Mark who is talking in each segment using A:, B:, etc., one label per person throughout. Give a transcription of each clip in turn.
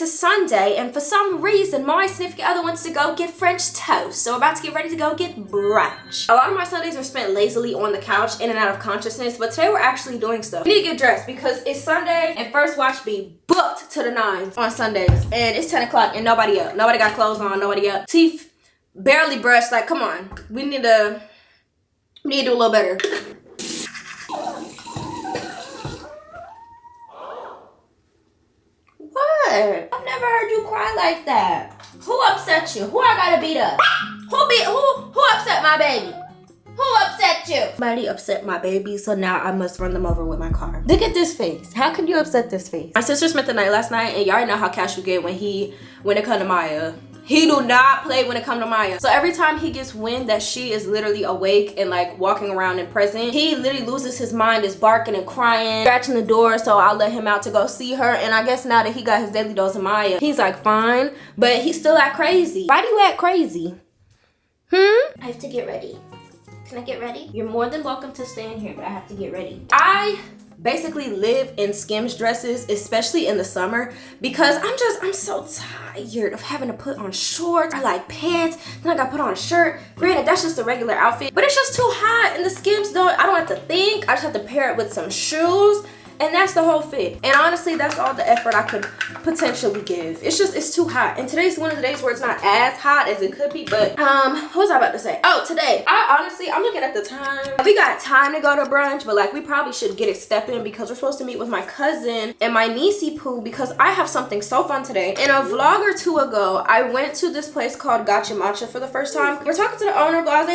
A: It's Sunday, and for some reason, my significant other wants to go get French toast. So we're about to get ready to go get brunch. A lot of my Sundays are spent lazily on the couch, in and out of consciousness, but today we're actually doing stuff. We need to get dressed because it's Sunday, and first watch be booked to the nines on Sundays. And it's 10 o'clock, and nobody up. Nobody got clothes on, nobody up. Teeth barely brushed. Like, come on. We need to do a little better. What? I've never heard you cry like that. Who upset you? Who I gotta beat up? Who upset my baby? Who upset you? Somebody upset my baby, so now I must run them over with my car. Look at this face. How can you upset this face? My sister spent the night last night, and y'all already know how Cashew get when it come to Maya. He do not play when it come to Maya. So every time he gets wind that she is literally awake and like walking around and present, he literally loses his mind, is barking and crying, scratching the door, so I'll let him out to go see her. And I guess now that he got his daily dose of Maya, he's like fine, but he still act crazy. Why do you act crazy? I have to get ready. Can I get ready? You're more than welcome to stay in here, but I have to get ready. I basically live in Skims dresses, especially in the summer, because I'm so tired of having to put on shorts. I like pants, then I gotta put on a shirt. Granted, that's just a regular outfit, but it's just too hot. And the Skims I don't have to think. I just have to pair it with some shoes, and that's the whole fit. And honestly, that's all the effort I could potentially give. It's too hot. And today's one of the days where it's not as hot as it could be, but what was I about to say? Oh, today, I'm looking at the time. We got time to go to brunch, but like we probably should get it stepping because we're supposed to meet with my cousin and my niecey poo because I have something so fun today. In a vlog or two ago, I went to this place called Gotcha Matcha for the first time. We're talking to the owner, blase.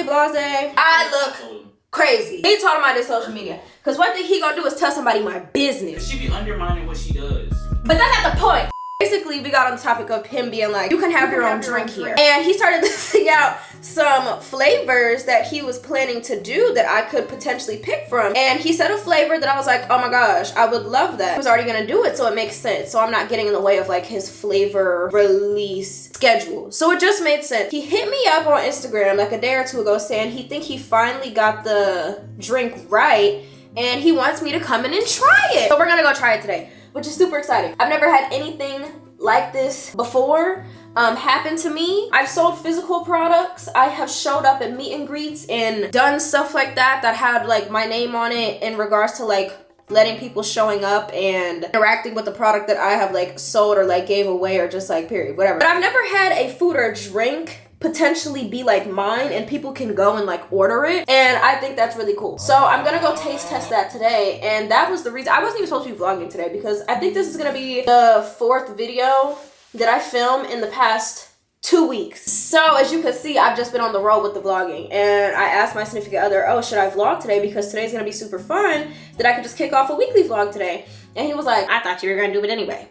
A: I look crazy. He told him I did social media. Cause one thing he gonna do is tell somebody my business.
B: She be undermining what she does.
A: But that's not the point. Basically, we got on the topic of him being like, you can have your own drink here. And he started listing out some flavors that he was planning to do that I could potentially pick from. And he said a flavor that I was like, oh my gosh, I would love that. He was already gonna do it, so it makes sense. So I'm not getting in the way of like his flavor release schedule. So it just made sense. He hit me up on Instagram like a day or two ago saying he finally got the drink right and he wants me to come in and try it. So we're gonna go try it today, which is super exciting. I've never had anything like this before happen to me. I've sold physical products. I have showed up at meet and greets and done stuff like that had like my name on it in regards to like letting people showing up and interacting with the product that I have like sold or like gave away or just like period, whatever. But I've never had a food or drink potentially be like mine and people can go and like order it, and I think that's really cool. So I'm gonna go taste test that today, and that was the reason I wasn't even supposed to be vlogging today because I think this is gonna be the 4th video that I film in the past 2 weeks. So as you can see, I've just been on the road with the vlogging, and I asked my significant other, oh, should I vlog today because today's gonna be super fun, that I could just kick off a weekly vlog today. And he was like, I thought you were gonna do it anyway.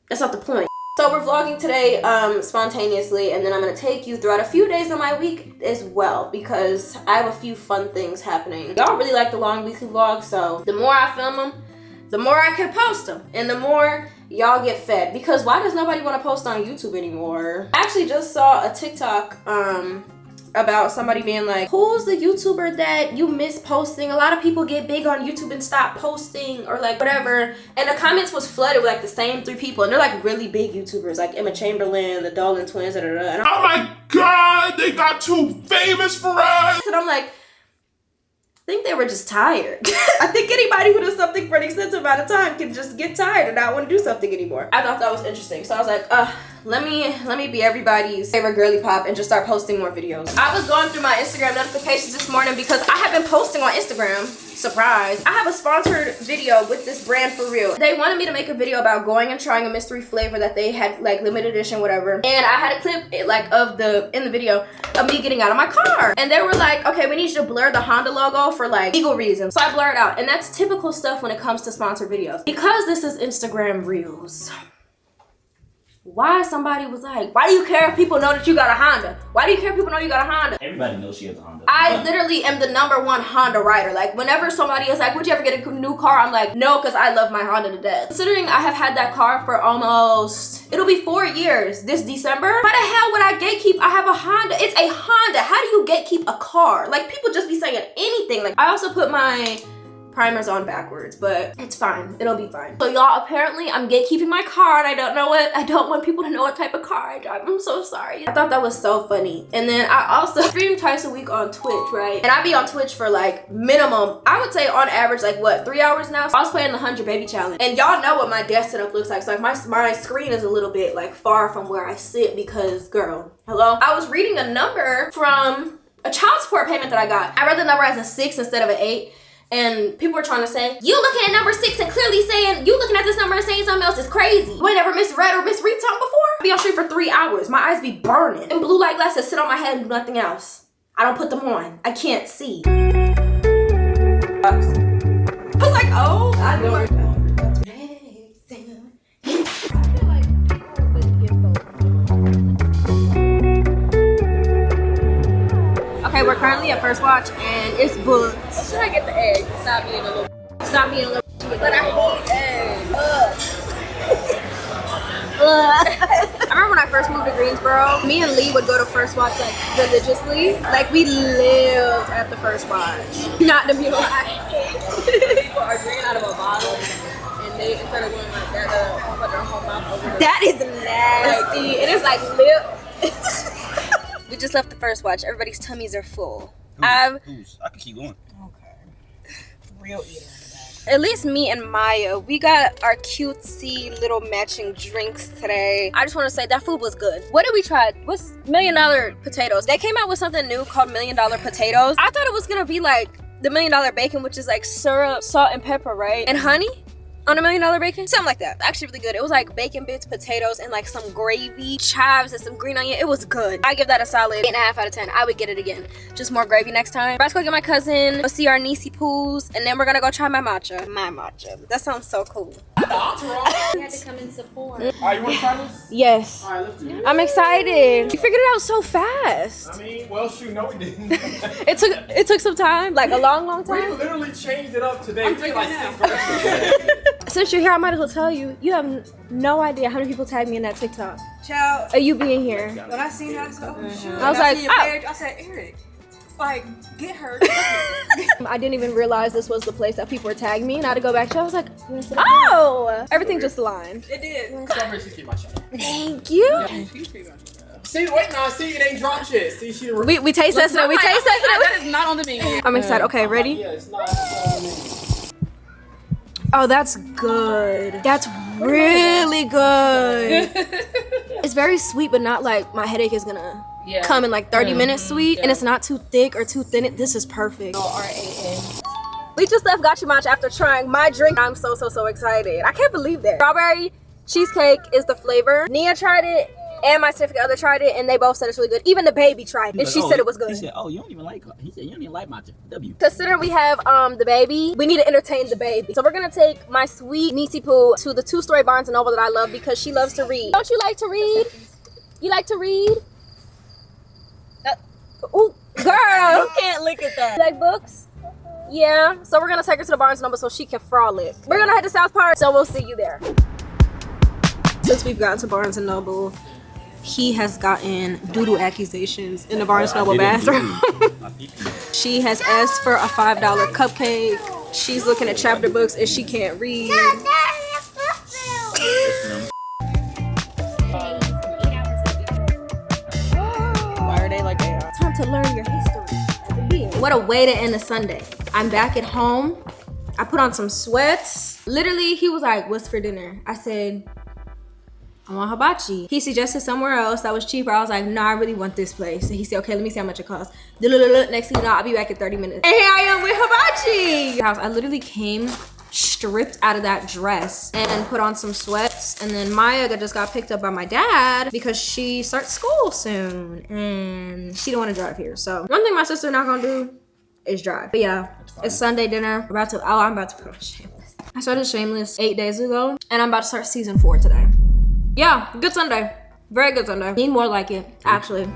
A: That's not the point. So we're vlogging today spontaneously, and then I'm gonna take you throughout a few days of my week as well because I have a few fun things happening. Y'all really like the long weekly vlogs, so the more I film them, the more I can post them, and the more y'all get fed. Because why does nobody want to post on YouTube anymore? I actually just saw a TikTok about somebody being like, who's the YouTuber that you miss posting? A lot of people get big on YouTube and stop posting or like whatever. And the comments was flooded with like the same 3 people, and they're like really big YouTubers like Emma Chamberlain, the Dolan twins, and
C: oh my god, they got too famous for us.
A: And I'm like, I think they were just tired. I think anybody who does something for an extensive amount of time can just get tired and not want to do something anymore. I thought that was interesting. So I was like, let me be everybody's favorite girly pop and just start posting more videos. I was going through my Instagram notifications this morning because I have been posting on Instagram. Surprise. I have a sponsored video with this brand for real. They wanted me to make a video about going and trying a mystery flavor that they had like limited edition, whatever. And I had a clip like in the video of me getting out of my car. And they were like, okay, we need you to blur the Honda logo for like legal reasons. So I blurred out, and that's typical stuff when it comes to sponsored videos. Because this is Instagram Reels, why somebody was like, why do you care if people know that you got a Honda? Why do you care if people know you got a Honda?
B: Everybody knows she has a Honda.
A: I literally am the #1 Honda rider. Like whenever somebody is like, would you ever get a new car? I'm like, no, because I love my Honda to death. Considering I have had that car for almost, it'll be 4 years this December. Why the hell would I gatekeep? I have a Honda. It's a Honda. How do you gatekeep a car? Like people just be saying anything. Like I also put my primer's on backwards, but it's fine. It'll be fine. So y'all, apparently I'm gatekeeping my car, and I don't want people to know what type of car I drive. I'm so sorry. I thought that was so funny. And then I also stream twice a week on Twitch, right? And I be on Twitch for like minimum, I would say on average, like what, 3 hours now? So I was playing the 100 baby challenge, and y'all know what my desk setup looks like. So like my screen is a little bit like far from where I sit because, girl, hello? I was reading a number from a child support payment that I got. I read the number as a 6 instead of an 8. And people were trying to say, you looking at number 6 and clearly saying, you looking at this number and saying something else is crazy. You ain't never misread or misread something before? I be on stream for 3 hours. My eyes be burning. And blue light glasses sit on my head and do nothing else. I don't put them on. I can't see. I was like, oh, I know. Okay, we're currently at First Watch and it's booked. Should I get the egg? Stop being a little. But I hate eggs. I remember when I first moved to Greensboro, me and Lee would go to First Watch like religiously. Like we lived at the First Watch. Not to be like people are drinking out of a bottle and they instead of going like that, put their whole mouth over there. That is nasty. It is like lip. We just left the First Watch. Everybody's tummies are full.
D: I can keep going.
E: Okay. Real eater.
A: At least me and Maya, we got our cutesy little matching drinks today. I just want to say that food was good. What did we try? What's $1 Million potatoes? They came out with something new called $1 Million potatoes. I thought it was gonna be like the $1 Million bacon, which is like syrup, salt, and pepper, right? And honey on $1 Million bacon, something like that. Actually really good. It was like bacon bits, potatoes, and like some gravy, chives, and some green onion. It was good. I give that a solid 8.5 out of 10. I would get it again. Just more gravy next time. I'm about to go get my cousin, go see our niecey poos, and then we're gonna go try my matcha. My matcha. That sounds so cool.
E: You had to come and support.
B: Alright, you want to try this?
A: Yes.
B: Alright, let's do it.
A: I'm excited. You figured it out so fast.
B: I mean, well, shoot, no, we didn't.
A: It took some time, like a long
B: We
A: time.
B: literally changed it up today.
E: I'm
B: We did
E: drinking
B: like
E: now.
B: 6 versions.
A: Since you're here, I might as well tell you, you have no idea how many people tagged me in that TikTok.
E: Child,
A: Are you being here?
E: when I seen her, I said, oh shoot.
A: I was
E: And
A: like,
E: seen your
A: oh.
E: page, I said, Eric, like, get her.
A: I didn't even realize this was the place that people were tagging me, and I had to go back to. I was like, oh, everything just aligned.
E: It did.
B: Strawberry cheesecake, my shot.
A: Thank you.
B: See, wait, nah, see, it ain't drop shit. See, she the
A: We taste tested it. We taste tested it.
E: That is not on the menu.
A: I'm excited. Okay, ready?
B: Yeah, it's not. On the menu.
A: Oh, that's good. That's really good. It's very sweet, but not like my headache is gonna come in like 30 minutes sweet, and it's not too thick or too thin. This is perfect.
E: RAN.
A: We just left Gotcha Match after trying my drink. I'm so excited. I can't believe that. Strawberry cheesecake is the flavor. Nia tried it, and my significant other tried it, and they both said it's really good. Even the baby tried it, and she said it was good.
D: He said, oh, you don't even like, he said, you don't even like matcha. W.
A: Considering we have the baby, we need to entertain the baby. So we're gonna take my sweet niecey poo to the 2-story Barnes & Noble that I love because she loves to read. Don't you like to read? You like to read? Ooh, girl!
E: You can't look at that.
A: You like books? Yeah. So we're gonna take her to the Barnes & Noble so she can frolic. We're gonna head to South Park, so we'll see you there. Since we've gotten to Barnes & Noble, he has gotten doo-doo accusations in the Barnes & Noble bathroom. She has asked for a $5 cupcake. She's looking at chapter books and she can't read.
E: Why are they like that?
A: Time to learn your history. What a way to end a Sunday. I'm back at home. I put on some sweats. Literally, he was like, what's for dinner? I said, I want hibachi. He suggested somewhere else that was cheaper. I was like, no, I really want this place. And he said, okay, let me see how much it costs. Next thing you know, I'll be back in 30 minutes. And here I am with hibachi. I literally came stripped out of that dress and put on some sweats. And then Maya just got picked up by my dad because she starts school soon and she don't want to drive here. So one thing my sister not gonna do is drive. But yeah, it's Sunday dinner. I'm about to put on Shameless. I started Shameless 8 days ago and I'm about to start season 4 today. Yeah, good Sunday. Very good Sunday. Need more like it, actually.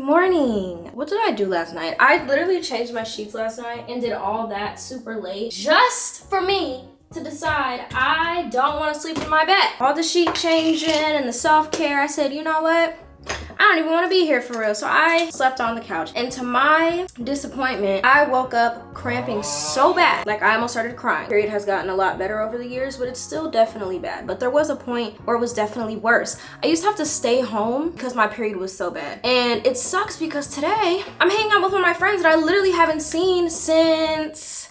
A: morning. What did I do last night? I literally changed my sheets last night and did all that super late just for me to decide I don't want to sleep in my bed. All the sheet changing and the self-care, I said, you know what? I don't even want to be here for real. So I slept on the couch. And to my disappointment, I woke up cramping so bad. Like I almost started crying. Period has gotten a lot better over the years, but it's still definitely bad. But there was a point where it was definitely worse. I used to have to stay home because my period was so bad. And it sucks because today I'm hanging out with one of my friends that I literally haven't seen since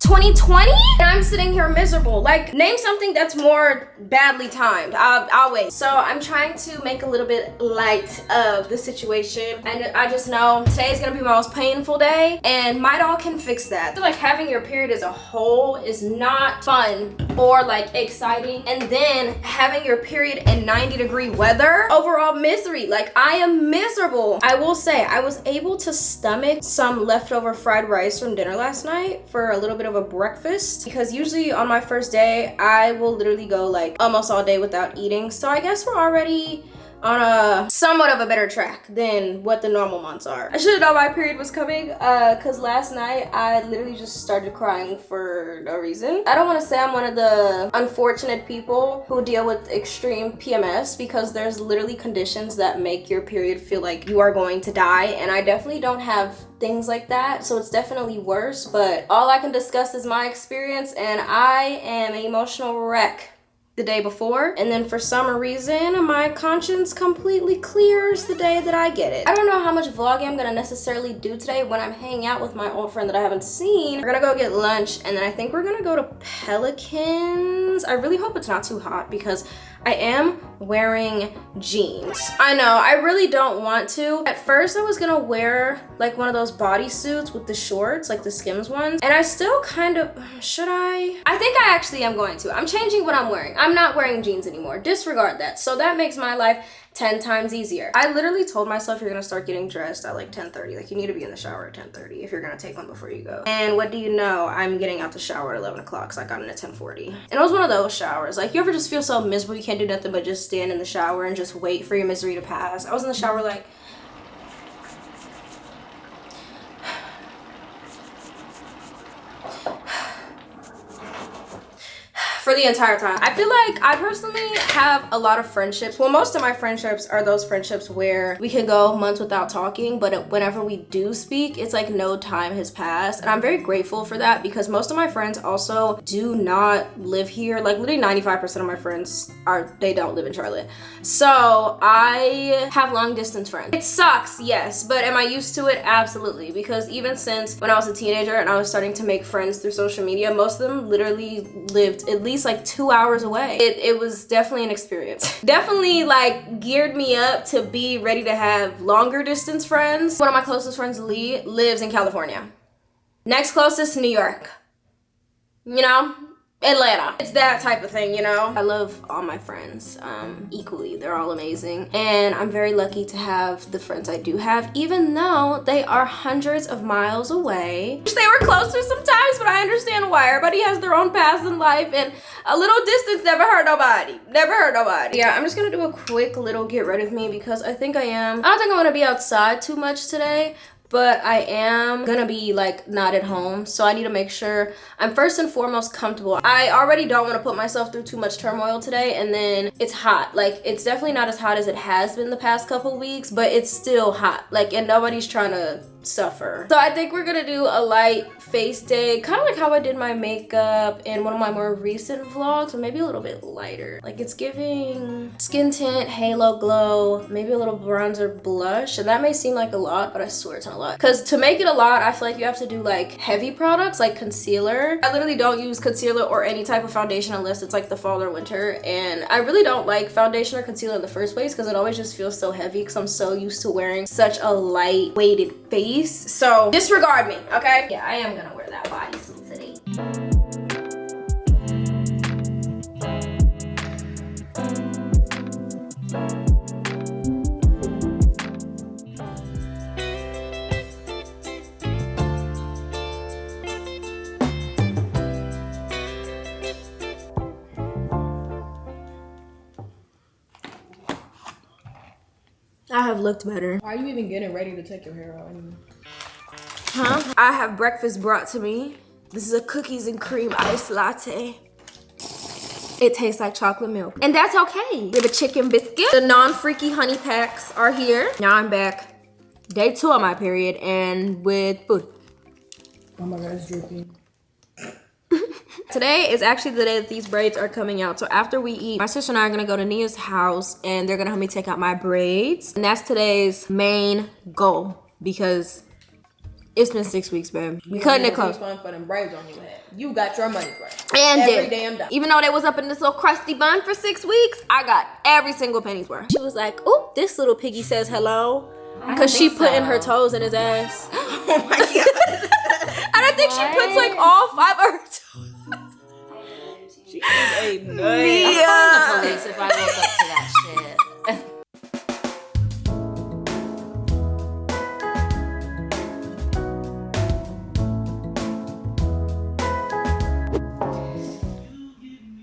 A: 2020, and I'm sitting here miserable. Like, name something that's more badly timed. I'll wait. So I'm trying to make a little bit light of the situation, and I just know today is gonna be my most painful day, and my doll can fix that. I feel like having your period as a whole is not fun or like exciting, and then having your period in 90-degree weather, overall misery. Like, I am miserable. I will say I was able to stomach some leftover fried rice from dinner last night for a little bit of a breakfast, because usually on my first day I will literally go like almost all day without eating. So I guess we're already on a somewhat of a better track than what the normal months are. I should have known my period was coming because last night I literally just started crying for no reason. I don't want to say I'm one of the unfortunate people who deal with extreme PMS, because there's literally conditions that make your period feel like you are going to die, and I definitely don't have things like that, so it's definitely worse. But all I can discuss is my experience, and I am an emotional wreck the day before, and then for some reason my conscience completely clears the day that I get it. I don't know how much vlogging I'm gonna necessarily do today when I'm hanging out with my old friend that I haven't seen. We're gonna go get lunch, and then I think we're gonna go to Pelicans. I really hope it's not too hot because I am wearing jeans. I know, I really don't want to. At first I was gonna wear like one of those bodysuits with the shorts, like the Skims ones, and I still kind of, should I? I think I actually am going to. I'm changing what I'm wearing. I'm not wearing jeans anymore. Disregard that. So that makes my life 10 times easier. I literally told myself you're gonna start getting dressed at like 10:30. Like, you need to be in the shower at 10:30 if you're gonna take one before you go. And what do you know? I'm getting out the shower at 11 o'clock, so I got in at 10:40. And it was one of those showers. Like, you ever just feel so miserable you can't do nothing but just stand in the shower and just wait for your misery to pass? I was in the shower like, for the entire time. I feel like I personally have a lot of friendships. Well, most of my friendships are those friendships where we can go months without talking, but whenever we do speak, it's like no time has passed. And I'm very grateful for that, because most of my friends also do not live here. Like, literally 95% of my friends they don't live in Charlotte. So I have long distance friends. It sucks, yes, but am I used to it? Absolutely, because even since when I was a teenager and I was starting to make friends through social media, most of them literally lived at least like 2 hours away. It was definitely an experience. Definitely like geared me up to be ready to have longer distance friends. One of my closest friends, Lee, lives in California. Next closest, New York. You know? Atlanta. It's that type of thing, you know? I love all my friends equally. They're all amazing. And I'm very lucky to have the friends I do have, even though they are hundreds of miles away. Wish they were closer sometimes, but I understand why. Everybody has their own paths in life, and a little distance never hurt nobody. Never hurt nobody. Yeah, I'm just gonna do a quick little get ready with me, because I don't think I'm gonna be outside too much today, but I am gonna be like not at home, so I need to make sure I'm first and foremost comfortable. I already don't want to put myself through too much turmoil today, and then it's hot. Like, it's definitely not as hot as it has been the past couple weeks, but it's still hot. Like, and nobody's trying to suffer. So I think we're gonna do a light face day, kind of like how I did my makeup in one of my more recent vlogs, but maybe a little bit lighter. Like, it's giving skin tint, halo glow, maybe a little bronzer blush, and that may seem like a lot, but I swear it's not a lot. Because to make it a lot, I feel like you have to do like heavy products like concealer. I literally don't use concealer or any type of foundation unless it's like the fall or winter, and I really don't like foundation or concealer in the first place because it always just feels so heavy because I'm so used to wearing such a light weighted face. So disregard me, okay? Yeah, I am gonna wear that bodysuit today. I have looked better.
E: Why are you even getting ready to take your hair out anyway?
A: Huh? I have breakfast brought to me. This is a cookies and cream iced latte. It tastes like chocolate milk. And that's okay. We have a chicken biscuit. The non-freaky honey packs are here. Now I'm back. Day 2 of my period and with food.
E: Oh my god, it's dripping.
A: Today is actually the day that these braids are coming out. So after we eat, my sister and I are gonna go to Nia's house and they're gonna help me take out my braids. And that's today's main goal because it's been 6 weeks, babe. We cutting it close.
E: Fun for them braids on your head. You got your money's worth.
A: And
E: every damn day.
A: Even though they was up in this little crusty bun for 6 weeks, I got every single penny's worth. She was like, "Oh, this little piggy says hello," because she putting her toes in his ass.
E: Oh my god.
A: I don't think she puts like all 5 of her toes.
E: She is a nut.
A: Yeah.
F: I'm calling the police if I woke up to that shit.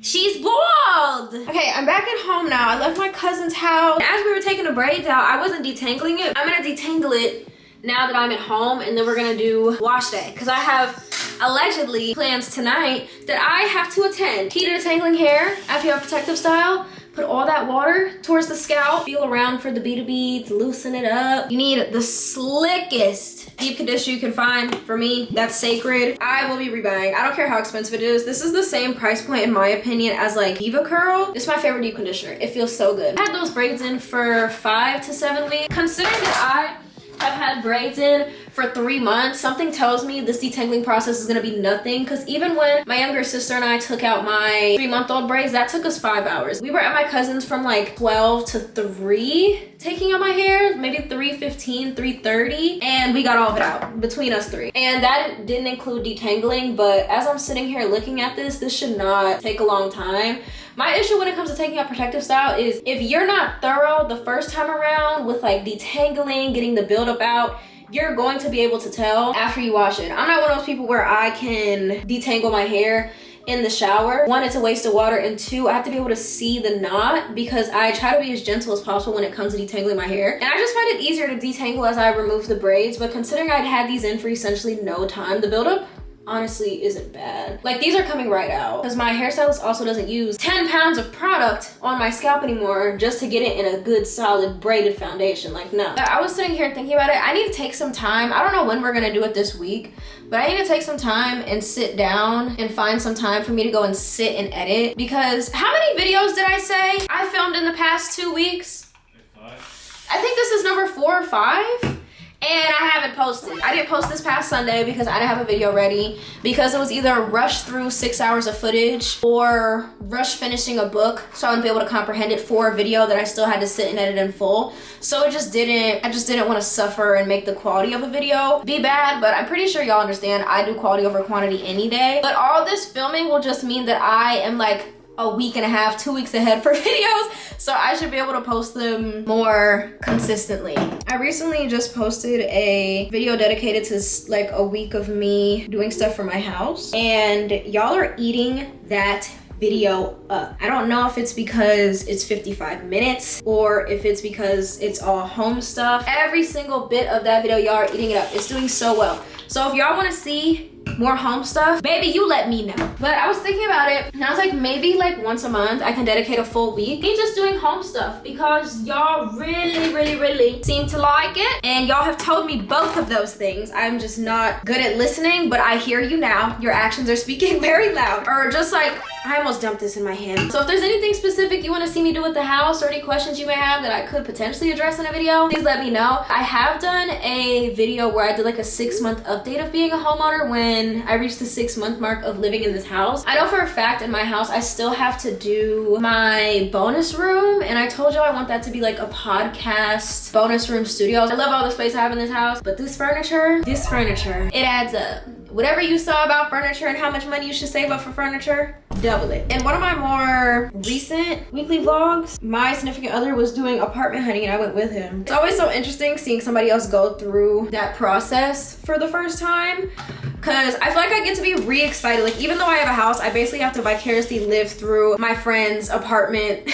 A: She's bald. Okay, I'm back at home now. I left my cousin's house. As we were taking the braids out, I wasn't detangling it. I'm gonna detangle it now that I'm at home, and then we're gonna do wash day because I have allegedly plans tonight that I have to attend. Key to detangling hair after you have protective style. Put all that water towards the scalp. Feel around for the beads, loosen it up. You need the slickest deep conditioner you can find. For me, that's sacred. I will be rebuying. I don't care how expensive it is. This is the same price point in my opinion as like Viva Curl. It's my favorite deep conditioner. It feels so good. I had those braids in for 5 to 7 weeks. Considering that I've had braids in for 3 months, something tells me this detangling process is gonna be nothing, because even when my younger sister and I took out my 3-month-old braids, that took us 5 hours. We were at my cousin's from like 12 to 3 taking out my hair, maybe 3:15, 3:30, and we got all of it out between us 3. And that didn't include detangling, but as I'm sitting here looking at this should not take a long time. My issue when it comes to taking out protective style is if you're not thorough the first time around with like detangling, getting the buildup out, you're going to be able to tell after you wash it. I'm not one of those people where I can detangle my hair in the shower. 1, it's a waste of water, and 2, I have to be able to see the knot because I try to be as gentle as possible when it comes to detangling my hair. And I just find it easier to detangle as I remove the braids, but considering I'd had these in for essentially no time, the buildup honestly isn't bad. Like, these are coming right out because my hairstylist also doesn't use 10 pounds of product on my scalp anymore just to get it in a good solid braided foundation. Like, no. I was sitting here thinking about it. I need to take some time. I don't know when we're gonna do it this week, but I need to take some time and sit down and find some time for me to go and sit and edit, because how many videos did I say I filmed in the past 2 weeks? Like 5. I think this is number 4 or 5. And I haven't posted. I didn't post this past Sunday because I didn't have a video ready, because it was either rush through 6 hours of footage or rush finishing a book so I wouldn't be able to comprehend it for a video that I still had to sit and edit in full. So I just didn't want to suffer and make the quality of a video be bad, but I'm pretty sure y'all understand I do quality over quantity any day. But all this filming will just mean that I am like a week and a half, 2 weeks ahead for videos, so I should be able to post them more consistently. I recently just posted a video dedicated to like a week of me doing stuff for my house, and y'all are eating that video up. I don't know if it's because it's 55 minutes or if it's because it's all home stuff. Every single bit of that video, y'all are eating it up. It's doing so well. So if y'all want to see more home stuff, baby, you let me know. But I was thinking about it and I was like, maybe like once a month I can dedicate a full week me just doing home stuff, because y'all really seem to like it, and y'all have told me both of those things. I'm just not good at listening, but I hear you now. Your actions are speaking very loud. Or just like, I almost dumped this in my hand. So if there's anything specific you want to see me do with the house, or any questions you may have that I could potentially address in a video, please let me know. I have done a video where I did like a 6-month update of being a homeowner when I reached the 6-month mark of living in this house. I know for a fact in my house I still have to do my bonus room, and I told you I want that to be like a podcast bonus room studio. I love all the space I have in this house, but this furniture, it adds up. Whatever you saw about furniture and how much money you should save up for furniture, double it. In one of my more recent weekly vlogs, my significant other was doing apartment hunting and I went with him. It's always so interesting seeing somebody else go through that process for the first time, because I feel like I get to be re-excited. Like, even though I have a house, I basically have to vicariously live through my friend's apartment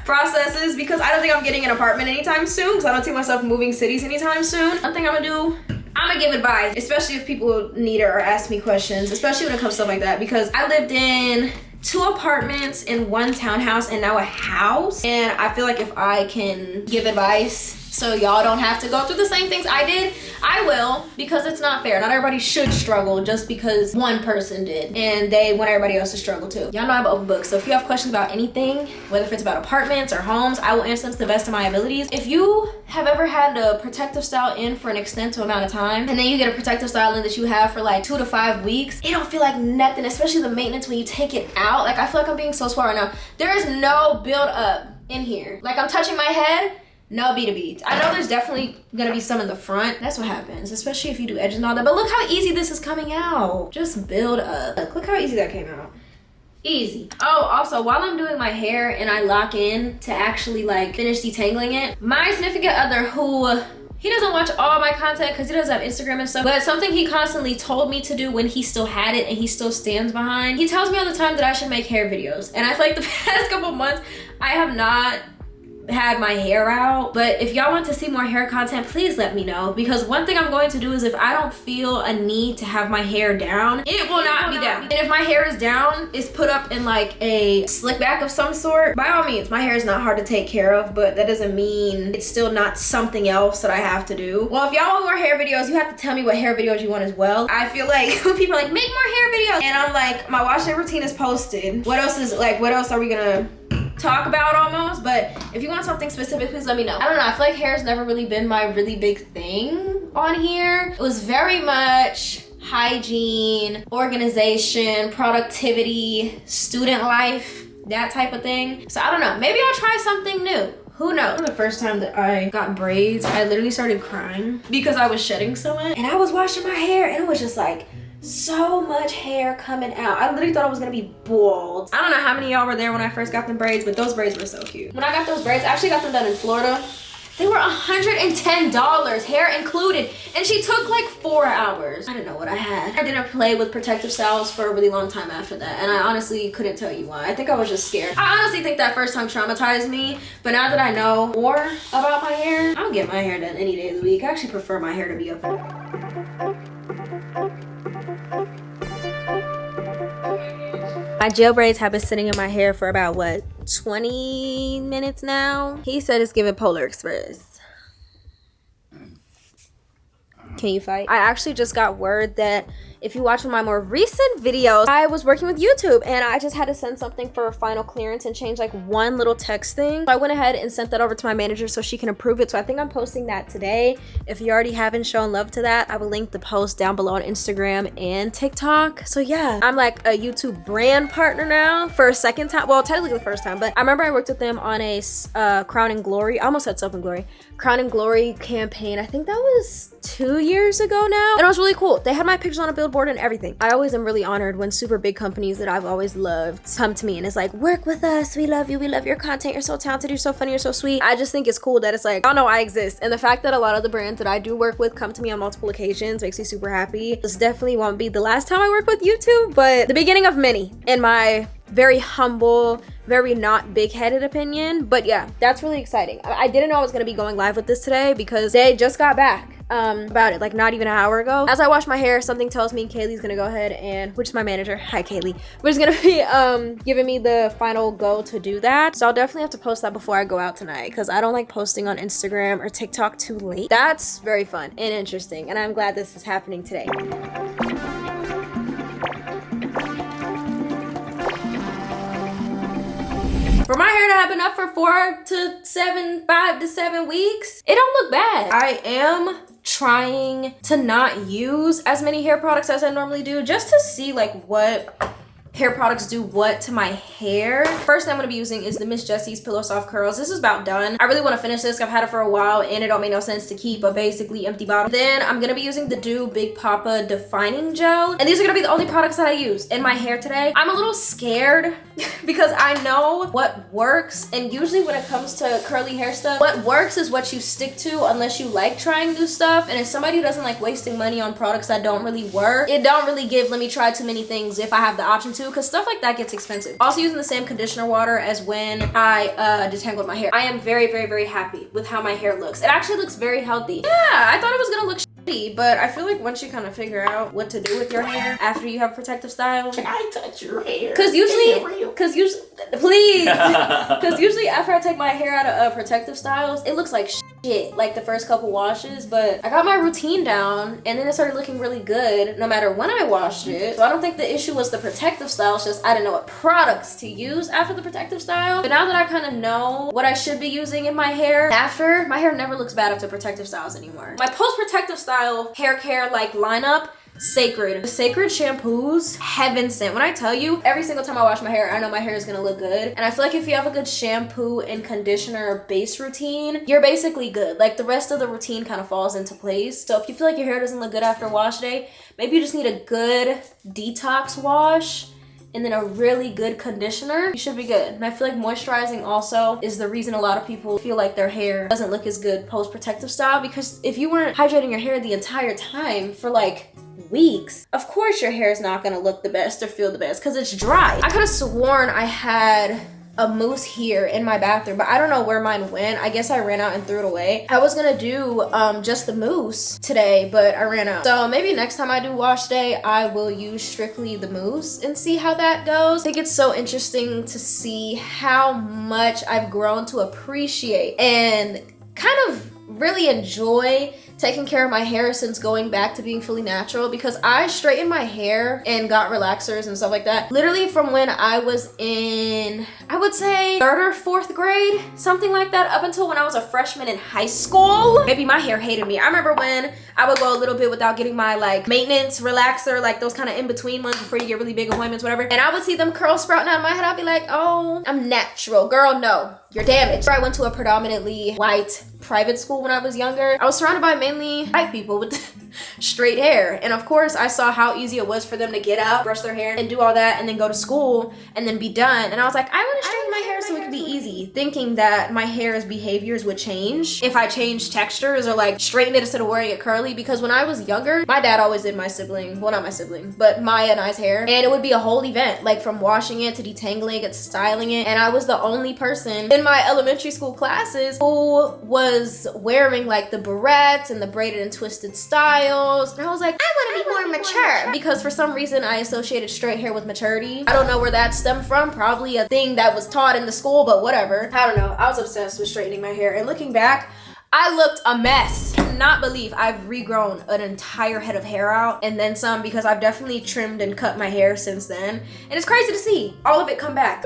E: processes because I don't think I'm getting an apartment anytime soon because I don't see myself moving cities anytime soon. One thing I'm gonna do, I'm gonna give advice, especially if people need it or ask me questions, especially when it comes to stuff like that, because I lived in 2 apartments in 1 townhouse and now a house, and I feel like if I can give advice so y'all don't have to go through the same things I did, I will, because it's not fair. Not everybody should struggle just because one person did and they want everybody else to struggle too. Y'all know I have an open book, so if you have questions about anything, whether if it's about apartments or homes, I will answer them to the best of my abilities. If you have ever had a protective style in for an extensive amount of time and then you get a protective style in that you have for like 2 to 5 weeks, it don't feel like nothing, especially the maintenance when you take it out. Like, I feel like I'm being so smart right now. There is no build up in here. Like, I'm touching my head, no bead to beads. I know there's definitely gonna be some in the front. That's what happens, especially if you do edges and all that. But look how easy this is coming out. Just build up. Look how easy that came out. Easy. Oh, also, while I'm doing my hair and I lock in to actually like finish detangling it, my significant other, who he doesn't watch all my content because he doesn't have Instagram and stuff, but something he constantly told me to do when he still had it and he still stands behind, he tells me all the time that I should make hair videos. And I feel like the past couple months I have not had my hair out. But if y'all want to see more hair content, please let me know, because one thing I'm going to do is if I don't feel a need to have my hair down, it will not be down. And if my hair is down, it's put up in like a slick back of some sort, by all means, my hair is not hard to take care of, but that doesn't mean it's still not something else that I have to do. Well, if y'all want more hair videos, you have to tell me what hair videos you want as well. I feel like people are like, make more hair videos, and I'm like, my wash day routine is posted. What else are we gonna talk about almost? But if you want something specific, please let me know. I don't know, I feel like hair has never really been my really big thing on here. It was very much hygiene, organization, productivity, student life, that type of thing. So I don't know, maybe I'll try something new. Who knows? The first time that I got braids, I literally started crying because I was shedding so much, and I was washing my hair and it was just like so much hair coming out. I literally thought I was gonna be bald. I don't know how many of y'all were there when I first got them braids, but those braids were so cute. When I got those braids, I actually got them done in Florida. They were $110, hair included, and she took like 4 hours. I didn't know what I had. I didn't play with protective styles for a really long time after that, and I honestly couldn't tell you why. I think I was just scared. I honestly think that first time traumatized me, but now that I know more about my hair, I'll get my hair done any day of the week. I actually prefer my hair to be up. My gel braids have been sitting in my hair for about, what, 20 minutes now? He said it's giving Polar Express. Can you fight? I actually just got word that if you watch one of my more recent videos, I was working with YouTube and I just had to send something for final clearance and change like one little text thing. So I went ahead and sent that over to my manager so she can approve it. So I think I'm posting that today. If you already haven't shown love to that, I will link the post down below on Instagram and TikTok. So yeah, I'm like a YouTube brand partner now for a second time. Well, technically the first time, but I remember I worked with them on a Crown and Glory. I almost said Soap and Glory. Crown and Glory campaign. I think that was 2 years ago now. And it was really cool. They had my pictures on a billboard and everything. I always am really honored when super big companies that I've always loved come to me and it's like, work with us, we love you, we love your content, you're so talented, you're so funny, you're so sweet. I just think it's cool that it's like, y'all know I exist. And the fact that a lot of the brands that I do work with come to me on multiple occasions makes me super happy. This definitely won't be the last time I work with YouTube, but the beginning of many, in my very humble, very not big-headed opinion. But yeah, that's really exciting. I didn't know I was gonna be going live with this today because they just got back about it, like not even an hour ago. As I wash my hair, something tells me Kaylee's gonna go ahead and, which is my manager, hi Kaylee, which is gonna be giving me the final go to do that. So I'll definitely have to post that before I go out tonight because I don't like posting on Instagram or TikTok too late. That's very fun and interesting, and I'm glad this is happening today. For my hair to have been up for 5 to 7 weeks, it don't look bad. I am trying to not use as many hair products as I normally do, just to see like what hair products do what to my hair. First thing I'm gonna be using is the Miss Jessie's Pillow Soft Curls. This is about done. I really wanna finish this. I've had it for a while and it don't make no sense to keep a basically empty bottle. Then I'm gonna be using the Dew Big Papa Defining Gel. And these are gonna be the only products that I use in my hair today. I'm a little scared because I know what works, and usually when it comes to curly hair stuff, what works is what you stick to unless you like trying new stuff. And as somebody who doesn't like wasting money on products that don't really work, it don't really give let me try too many things if I have the option to. too, because stuff like that gets expensive. Also using the same conditioner water as when I detangled my hair. I am very, very, very happy with how my hair looks. It actually looks very healthy. Yeah, I thought it was gonna look shitty, but I feel like once you kind of figure out what to do with your hair after you have protective style.
D: Can I touch your hair?
E: Because usually, please, because usually after I take my hair out of protective styles, it looks like shit, like the first couple washes, but I got my routine down and then it started looking really good no matter when I washed it. So I don't think the issue was the protective style, it's just I didn't know what products to use after the protective style. But now that I kind of know what I should be using in my hair after, my hair never looks bad after protective styles anymore. My post-protective style hair care like lineup, sacred. The sacred shampoos, heaven sent. When I tell you, every single time I wash my hair, I know my hair is gonna look good. And I feel like if you have a good shampoo and conditioner base routine, you're basically good. Like the rest of the routine kind of falls into place. So if you feel like your hair doesn't look good after wash day, maybe you just need a good detox wash and then a really good conditioner, you should be good. And I feel like moisturizing also is the reason a lot of people feel like their hair doesn't look as good post-protective style, because if you weren't hydrating your hair the entire time for like weeks, of course your hair is not gonna look the best or feel the best because it's dry. I could have sworn I had a mousse here in my bathroom, but I don't know where mine went. I guess I ran out and threw it away. I was gonna do just the mousse today, but I ran out. So maybe next time I do wash day, I will use strictly the mousse and see how that goes. I think it's so interesting to see how much I've grown to appreciate and kind of really enjoy taking care of my hair since going back to being fully natural, because I straightened my hair and got relaxers and stuff like that literally from when I was in, I would say 3rd or 4th grade, something like that, up until when I was a freshman in high school. Maybe my hair hated me. I remember when I would go a little bit without getting my like maintenance relaxer, like those kind of in-between ones before you get really big appointments, whatever, and I would see them curls sprouting out of my head. I'd be like, oh, I'm natural. Girl, no, you're damaged. I went to a predominantly white private school when I was younger. I was surrounded by mainly white people with straight hair, and of course I saw how easy it was for them to get up, brush their hair, and do all that, and then go to school and then be done. And I was like, I want to straighten my hair so it could be easy, thinking that my hair's behaviors would change if I changed textures or like straightened it instead of wearing it curly. Because when I was younger, my dad always did my sibling, well, not my sibling, but Maya and I's hair, and it would be a whole event, like from washing it to detangling it to styling it. And I was the only person in my elementary school classes who was wearing like the barrettes and the braided and twisted styles. And I was like, I want to be more mature, because for some reason I associated straight hair with maturity. I don't know where that stemmed from, probably a thing that was taught in the school, but whatever. I don't know. I was obsessed with straightening my hair, and looking back, I looked a mess. I cannot believe I've regrown an entire head of hair out and then some, because I've definitely trimmed and cut my hair since then. And it's crazy to see all of it come back.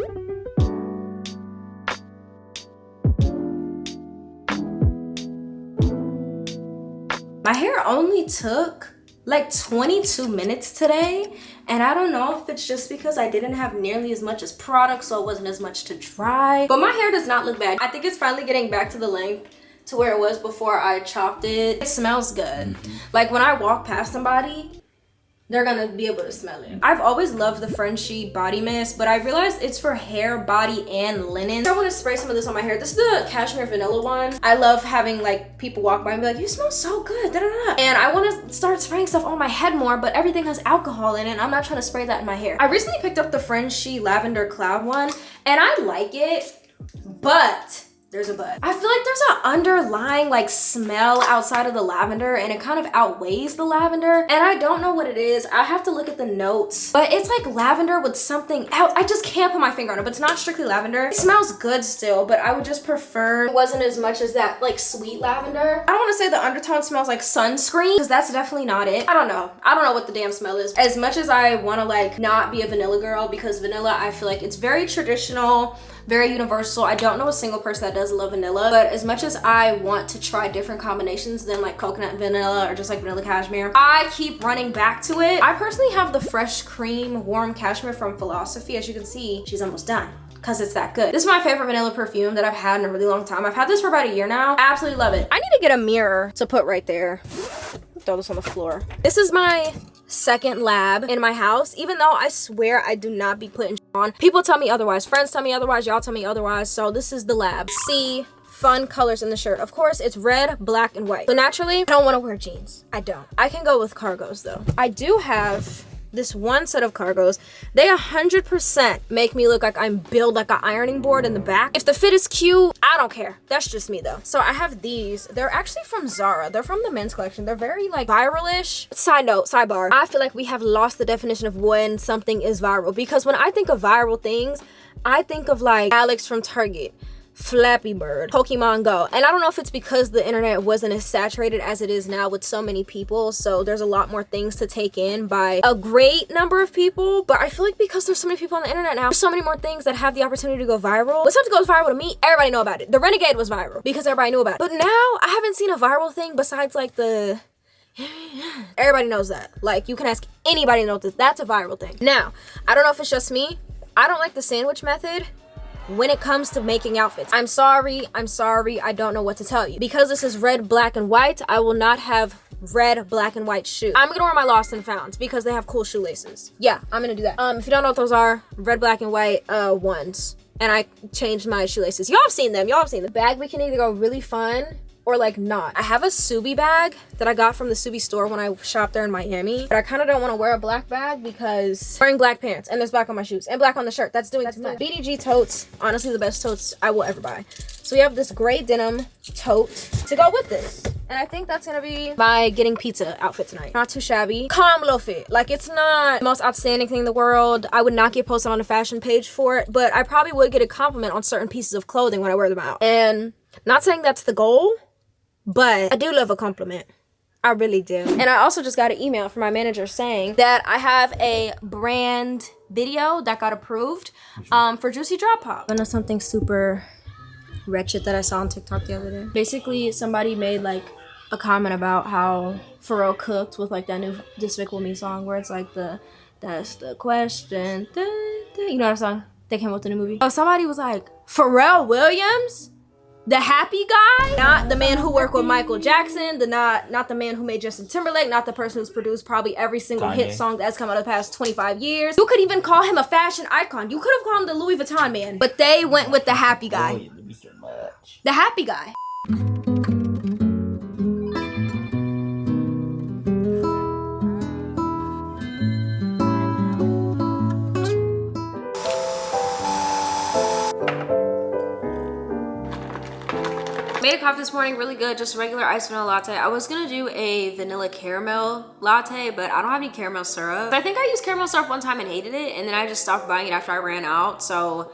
E: My hair only took like 22 minutes today, and I don't know if it's just because I didn't have nearly as much as product, so it wasn't as much to dry, but my hair does not look bad. I think it's finally getting back to the length to where it was before I chopped it. It smells good. Like when I walk past somebody, they're gonna be able to smell it. I've always loved the Frenchie body mist, but I realized it's for hair, body, and linen. I wanna spray some of this on my hair. This is the cashmere vanilla one. I love having like people walk by and be like, you smell so good, da da da. And I wanna start spraying stuff on my head more, but everything has alcohol in it, and I'm not trying to spray that in my hair. I recently picked up the Frenchie lavender cloud one, and I like it, but there's a but. I feel like there's an underlying like smell outside of the lavender, and it kind of outweighs the lavender, and I don't know what it is. I have to look at the notes, but it's like lavender with something else. I just can't put my finger on it, but it's not strictly lavender. It smells good still, but I would just prefer it wasn't as much as that like sweet lavender. I don't want to say the undertone smells like sunscreen, because that's definitely not it. I don't know what the damn smell is. As much as I want to like not be a vanilla girl, because vanilla, I feel like it's very traditional, very universal. I don't know a single person that does love vanilla, but as much as I want to try different combinations than like coconut and vanilla or just like vanilla cashmere, I keep running back to it. I personally have the fresh cream warm cashmere from Philosophy. As you can see, she's almost done because it's that good. This is my favorite vanilla perfume that I've had in a really long time. I've had this for about a year now. I absolutely love it. I need to get a mirror to put right there. Throw this on the floor. This is my second lab in my house, even though I swear I do not be putting on. People tell me otherwise, friends tell me otherwise, y'all tell me otherwise. So this is the lab. See fun colors in the shirt. Of course, it's red, black, and white. So naturally, I don't want to wear jeans. I don't. I can go with cargos though. I do have this one set of cargos. They 100% make me look like I'm built like an ironing board in the back. If the fit is cute, I don't care. That's just me though. So I have these. They're actually from Zara. They're from the men's collection. They're very like viral-ish. Side note, sidebar. I feel like we have lost the definition of when something is viral, because when I think of viral things, I think of like Alex from Target, Flappy Bird, Pokemon Go. And I don't know if it's because the internet wasn't as saturated as it is now with so many people, so there's a lot more things to take in by a great number of people. But I feel like because there's so many people on the internet now, there's so many more things that have the opportunity to go viral. When something goes viral to me, everybody know about it. The Renegade was viral because everybody knew about it. But now I haven't seen a viral thing besides like the everybody knows that. Like, you can ask anybody knows this. That's a viral thing. Now, I don't know if it's just me. I don't like the sandwich method when it comes to making outfits. I'm sorry, I don't know what to tell you. Because this is red, black, and white, I will not have red, black, and white shoes. I'm gonna wear my Lost and Founds because they have cool shoelaces. Yeah, I'm gonna do that. If you don't know what those are, red, black, and white ones. And I changed my shoelaces. Y'all have seen them, The bag we can either go really fun or like not. I have a Subi bag that I got from the Subi store when I shopped there in Miami, but I kind of don't want to wear a black bag because I'm wearing black pants and there's black on my shoes and black on the shirt. That's too much. BDG totes, honestly the best totes I will ever buy. So we have this gray denim tote to go with this. And I think that's gonna be my getting pizza outfit tonight. Not too shabby. Calm little fit. Like, it's not the most outstanding thing in the world. I would not get posted on a fashion page for it, but I probably would get a compliment on certain pieces of clothing when I wear them out. And not saying that's the goal, but I do love a compliment. I really do. And I also just got an email from my manager saying that I have a brand video that got approved for Juicy Drop Pop. I know something super wretched that I saw on TikTok the other day. Basically, somebody made like a comment about how Pharrell cooked with like that new Despicable Me song where it's like that's the question. You know that song? They came up with the new movie. Oh, somebody was like, Pharrell Williams? The happy guy? Not the man who worked with Michael Jackson, not the man who made Justin Timberlake, not the person who's produced probably every single hit song that's come out of the past 25 years. You could even call him a fashion icon. You could have called him the Louis Vuitton man. But they went with the happy guy. The happy guy. Made a coffee this morning, really good, just regular iced vanilla latte. I was gonna do a vanilla caramel latte, but I don't have any caramel syrup. I think I used caramel syrup one time and hated it, and then I just stopped buying it after I ran out, so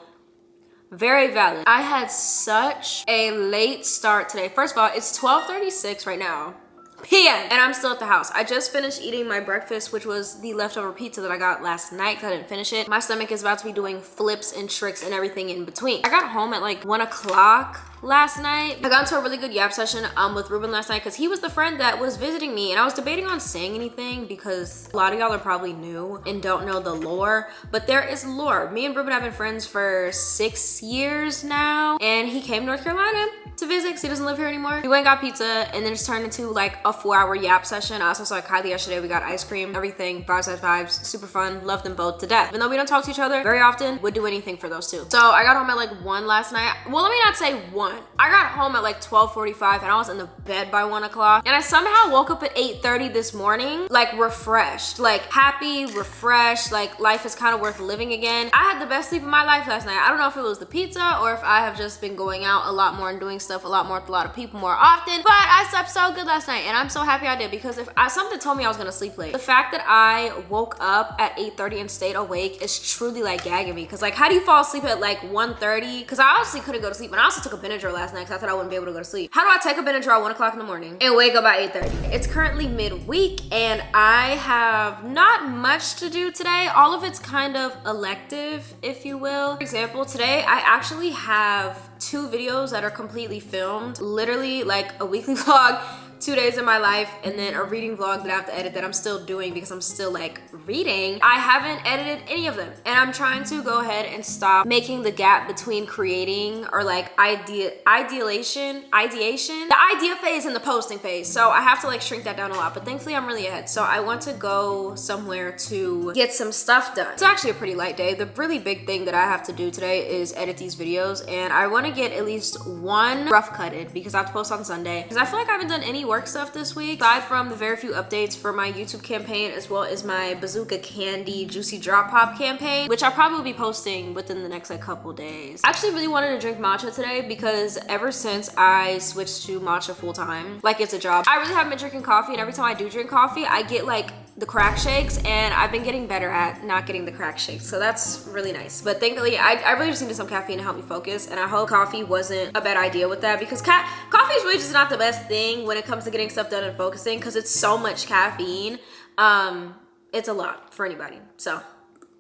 E: very valid. I had such a late start today. First of all, it's 12:36 right now. PM, and I'm still at the house. I just finished eating my breakfast, which was the leftover pizza that I got last night because I didn't finish it. My stomach is about to be doing flips and tricks and everything in between. I got home at like 1 o'clock last night. I got into a really good yap session with Ruben last night because he was the friend that was visiting me, and I was debating on saying anything because a lot of y'all are probably new and don't know the lore, but there is lore. Me and Ruben have been friends for 6 years now, and he came to North Carolina to visit because he doesn't live here anymore. We went and got pizza, and then it's turned into like a 4-hour yap session. I also saw Kylie yesterday. We got ice cream, everything, five-side vibes, super fun. Love them both to death. Even though we don't talk to each other very often, would do anything for those two. So I got home at like 1 last night. Well, let me not say 1. I got home at like 12:45 and I was in the bed by 1 o'clock. And I somehow woke up at 8:30 this morning, like refreshed, like happy, refreshed, like life is kind of worth living again. I had the best sleep of my life last night. I don't know if it was the pizza or if I have just been going out a lot more and doing stuff a lot more with a lot of people more often, but I slept so good last night and I'm so happy I did because if something told me I was gonna sleep late. The fact that I woke up at 8:30 and stayed awake is truly like gagging me because like how do you fall asleep at like 1:30? Because I honestly couldn't go to sleep and I also took a Benadryl last night because I thought I wouldn't be able to go to sleep. How do I take a Benadryl at 1 o'clock in the morning and wake up at 8:30? It's currently midweek and I have not much to do today. All of it's kind of elective, if you will. For example, today I actually have 2 videos that are completely filmed, literally like a weekly vlog, 2 days in my life, and then a reading vlog that I have to edit that I'm still doing because I'm still like reading. I haven't edited any of them and I'm trying to go ahead and stop making the gap between creating or like ideation, the idea phase and the posting phase. So I have to like shrink that down a lot, but thankfully I'm really ahead. So I want to go somewhere to get some stuff done. It's actually a pretty light day. The really big thing that I have to do today is edit these videos, and I want to get at least 1 rough cutted because I have to post on Sunday because I feel like I haven't done any work work stuff this week, aside from the very few updates for my YouTube campaign as well as my Bazooka Candy Juicy Drop Pop campaign, which I'll probably be posting within the next like couple days. I actually really wanted to drink matcha today because ever since I switched to matcha full time, like it's a job, I really haven't been drinking coffee, and every time I do drink coffee, I get like the crack shakes, and I've been getting better at not getting the crack shakes, so that's really nice. But thankfully, I really just needed some caffeine to help me focus, and I hope coffee wasn't a bad idea with that, because coffee is really just not the best thing when it comes to getting stuff done and focusing, because it's so much caffeine. It's a lot for anybody. So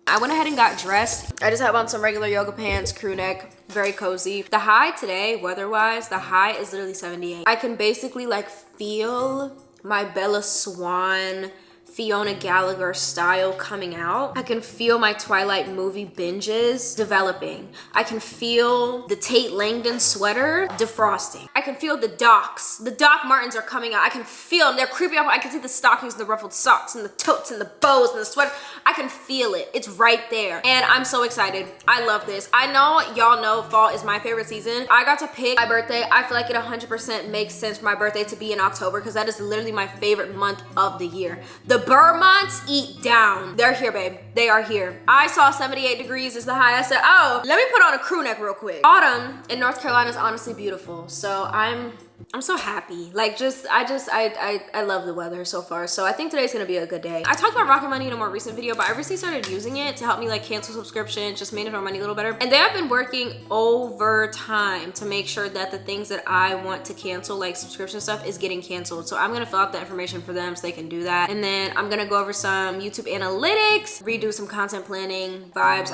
E: I went ahead and got dressed. I just have on some regular yoga pants, crew neck, very cozy. The high today, weather-wise, the high is literally 78. I can basically like feel my Bella Swan, Fiona Gallagher style coming out. I can feel my Twilight movie binges developing. I can feel the Tate Langdon sweater defrosting. I can feel the Docs. The Doc Martens are coming out. I can feel them. They're creeping up. I can see the stockings and the ruffled socks and the totes and the bows and the sweater. I can feel it. It's right there. And I'm so excited. I love this. I know y'all know fall is my favorite season. I got to pick my birthday. I feel like it 100% makes sense for my birthday to be in October, because that is literally my favorite month of the year. The Vermonts eat down. They're here, babe. They are here. I saw 78 degrees is the high. I said, oh, let me put on a crew neck real quick. Autumn in North Carolina is honestly beautiful. So I'm so happy. Like I love the weather so far. So I think today's gonna be a good day. I talked about Rocket Money in a more recent video, but I recently started using it to help me like cancel subscriptions, just manage my money a little better. And they have been working overtime to make sure that the things that I want to cancel, like subscription stuff, is getting canceled. So I'm gonna fill out the information for them so they can do that. And then I'm gonna go over some YouTube analytics, redo some content planning vibes.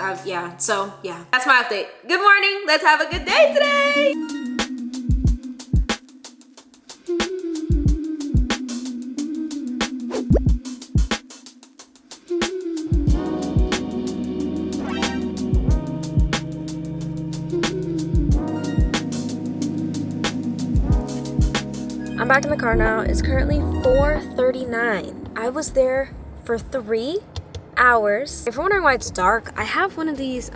E: So that's my update. Good morning. Let's have a good day today. I'm back in the car now. It's currently 4:39. I was there for 3 hours. If you're wondering why it's dark, I have one of these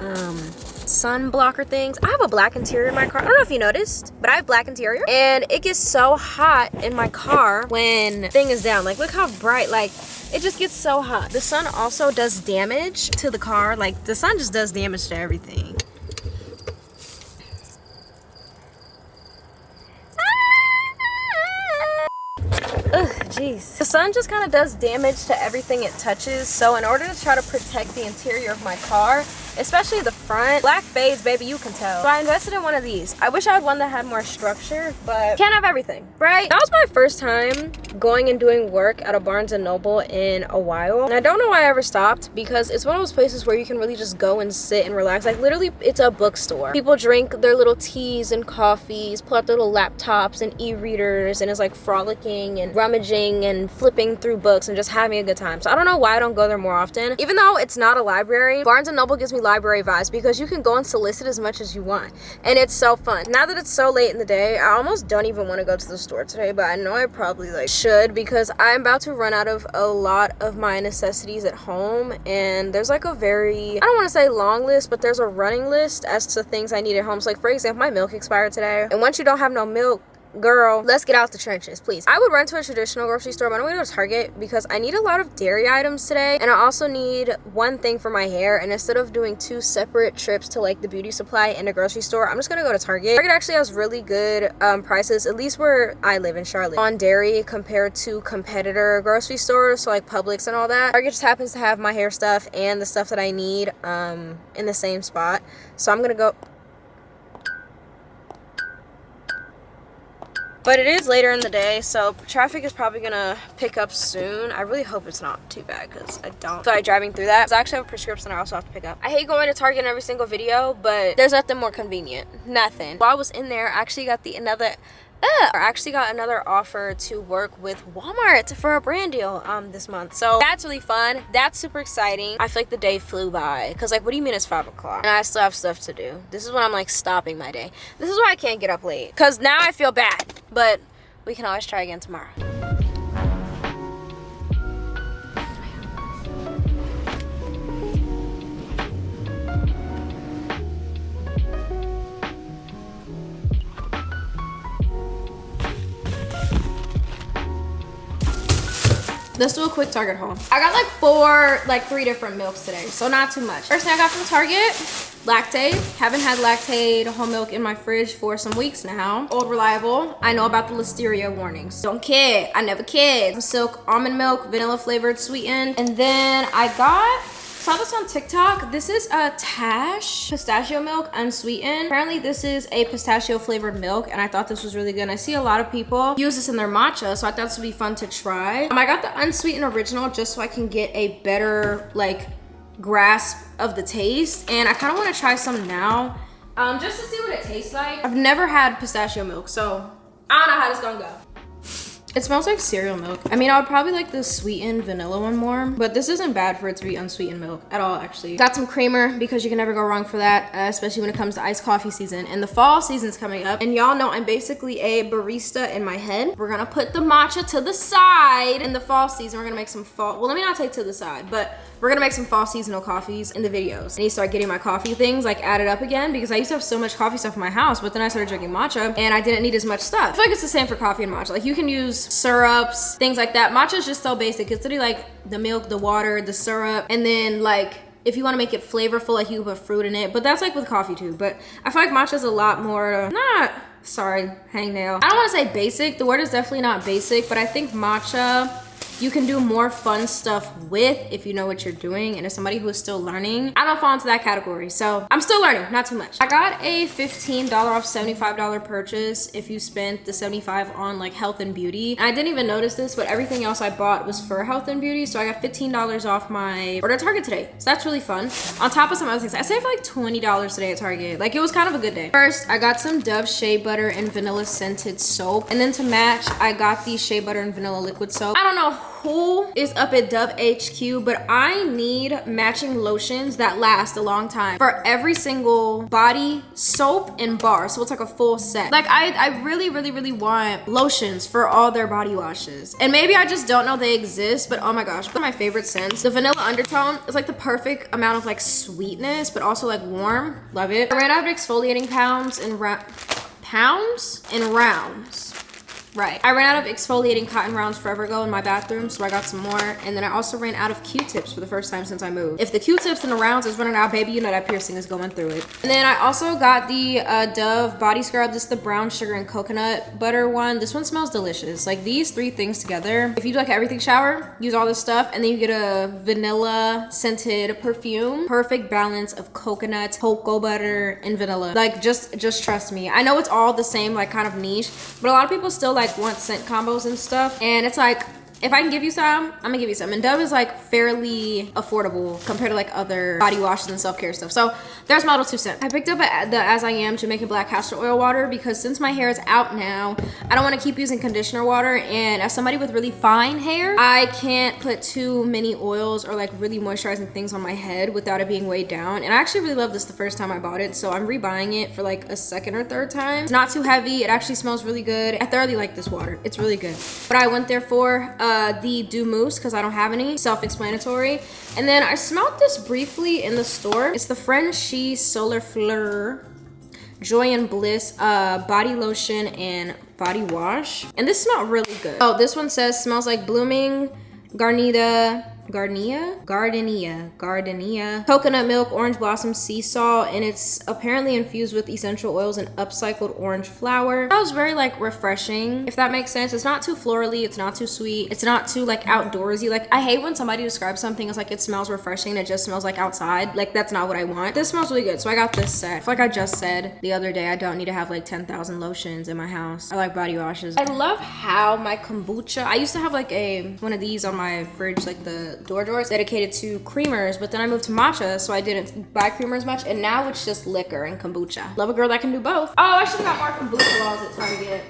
E: sun blocker things. I have a black interior in my car. I don't know if you noticed, but I have black interior, and it gets so hot in my car when the thing is down. Like, look how bright, like it just gets so hot. The sun also does damage to the car. Like, the sun just does damage to everything. Ugh, jeez. The sun just kind of does damage to everything it touches. So in order to try to protect the interior of my car, especially the front, black fades, baby, you can tell. So I invested in one of these. I wish I had one that had more structure, but can't have everything, right? That was my first time going and doing work at a Barnes & Noble in a while. And I don't know why I ever stopped, because it's one of those places where you can really just go and sit and relax. Like, literally, it's a bookstore. People drink their little teas and coffees, pull out their little laptops and e-readers, and it's like frolicking and rummaging and flipping through books and just having a good time. So I don't know why I don't go there more often. Even though it's not a library, Barnes & Noble gives me library vibes, because you can go and solicit as much as you want, and it's so fun. Now that it's so late in the day, I almost don't even want to go to the store today, but I know I probably like should, because I'm about to run out of a lot of my necessities at home, and there's like a very, I don't want to say long list, but there's a running list as to things I need at home. So like, for example, my milk expired today, and once you don't have no milk, girl, let's get out the trenches, please. I would run to a traditional grocery store, but I'm gonna go to Target because I need a lot of dairy items today, and I also need one thing for my hair. And instead of doing 2 separate trips to like the beauty supply and a grocery store, I'm just gonna go to Target. Target actually has really good prices, at least where I live in Charlotte, on dairy compared to competitor grocery stores, so like Publix and all that. Target just happens to have my hair stuff and the stuff that I need in the same spot. So I'm gonna go. But it is later in the day, so traffic is probably gonna pick up soon. I really hope it's not too bad, because I don't feel like driving through that. So I actually have a prescription I also have to pick up. I hate going to Target in every single video, but there's nothing more convenient. Nothing. While I was in there, I actually got another offer to work with Walmart for a brand deal this month. So that's really fun. That's super exciting. I feel like the day flew by, because like, what do you mean it's 5 o'clock and I still have stuff to do? This is when I'm like stopping my day. This is why I can't get up late, because now I feel bad, but we can always try again tomorrow. Let's do a quick Target haul. I got three different milks today, so not too much. First thing I got from Target, Lactaid. Haven't had Lactaid whole milk in my fridge for some weeks now. Old reliable. I know about the listeria warnings. Don't kid. I never kid. Silk almond milk, vanilla flavored, sweetened. And then I saw this on TikTok. This is a Tash pistachio milk, unsweetened. Apparently this is a pistachio flavored milk, and I thought this was really good. And I see a lot of people use this in their matcha, so I thought this would be fun to try. I got the unsweetened original just so I can get a better grasp of the taste, and I kind of want to try some now just to see what it tastes like. I've never had pistachio milk, so I don't know how this gonna go. It smells like cereal milk. I mean, I would probably like the sweetened vanilla one more, but this isn't bad for it to be unsweetened milk at all, actually. Got some creamer because you can never go wrong for that, especially when it comes to iced coffee season. And the fall season's coming up, and y'all know I'm basically a barista in my head. We're gonna put the matcha to the side in the fall season. We're gonna make some fall, well, let me not take to the side, but we're gonna make some fall seasonal coffees in the videos. I need to start getting my coffee things added up again because I used to have so much coffee stuff in my house, but then I started drinking matcha and I didn't need as much stuff. I feel like it's the same for coffee and matcha. You can use syrups, things like that. Matcha is just so basic. It's literally the milk, the water, the syrup, and then if you want to make it flavorful, you can put fruit in it. But that's with coffee too. But I feel like matcha is a lot more sorry, hangnail. I don't want to say basic. The word is definitely not basic, but I think matcha you can do more fun stuff with if you know what you're doing. And as somebody who is still learning, I don't fall into that category. So I'm still learning, not too much. I got a $15 off $75 purchase if you spent the $75 on health and beauty. And I didn't even notice this, but everything else I bought was for health and beauty. So I got $15 off my order at Target today. So that's really fun. On top of some other things, I saved $20 today at Target. It was kind of a good day. First, I got some Dove shea butter and vanilla scented soap. And then to match, I got the shea butter and vanilla liquid soap. I don't know who is up at Dove HQ, but I need matching lotions that last a long time for every single body, soap, and bar. So it's a full set. I really, really, really want lotions for all their body washes. And maybe I just don't know they exist, but oh my gosh, one of my favorite scents. The vanilla undertone is the perfect amount of sweetness, but also warm. Love it. I ran out of exfoliating pounds and rounds. Right. I ran out of exfoliating cotton rounds forever ago in my bathroom, so I got some more. And then I also ran out of Q-tips for the first time since I moved. If the Q-tips and the rounds is running out, baby, you know that piercing is going through it. And then I also got the Dove body scrub. This is the brown sugar and coconut butter one. This one smells delicious. These three things together, if you do everything shower, use all this stuff, and then you get a vanilla scented perfume. Perfect balance of coconut, cocoa butter, and vanilla. Just trust me. I know it's all the same, kind of niche, but a lot of people still want scent combos and stuff, and it's if I can give you some, I'm gonna give you some. And Dove is fairly affordable compared to other body washes and self-care stuff. So there's my little 2 cents. I picked up the As I Am Jamaican Black Castor Oil water because since my hair is out now, I don't want to keep using conditioner water. And as somebody with really fine hair, I can't put too many oils or really moisturizing things on my head without it being weighed down. And I actually really loved this the first time I bought it, so I'm rebuying it for a second or third time. It's not too heavy. It actually smells really good. I thoroughly like this water. It's really good. But I went there for the Dew Mousse because I don't have any. Self-explanatory. And then I smelled this briefly in the store. It's the Frenchie Solar Fleur Joy and Bliss body lotion and body wash. And this smelled really good. Oh, this one says smells like blooming gardenia, coconut milk, orange blossom, sea salt, and it's apparently infused with essential oils and upcycled orange flower. That was very refreshing, if that makes sense. It's not too florally, it's not too sweet, it's not too outdoorsy. I hate when somebody describes something as it smells refreshing and it just smells outside. That's not what I want. This smells really good, so I got this set. I feel I just said the other day, I don't need to have 10,000 lotions in my house. I like body washes. I love how my kombucha, I used to have one of these on my fridge, the door drawers dedicated to creamers, but then I moved to matcha, so I didn't buy creamers much, and now it's just liquor and kombucha. Love a girl that can do both. Oh, I should have got more kombucha balls at Target.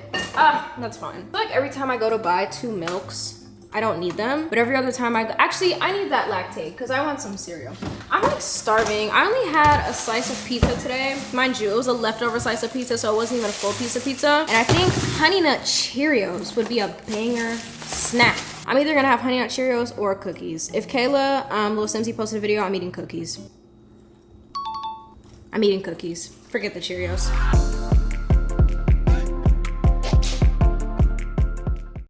E: That's fine. I feel every time I go to buy 2 milks, I don't need them, but every other time I go, actually, I need that Lactaid because I want some cereal. I'm starving. I only had a slice of pizza today. Mind you, it was a leftover slice of pizza, so it wasn't even a full piece of pizza. And I think Honey Nut Cheerios would be a banger snack. I'm either gonna have Honey Nut Cheerios or cookies. If Kayla, Lil Simsy posted a video, I'm eating cookies. I'm eating cookies. Forget the Cheerios.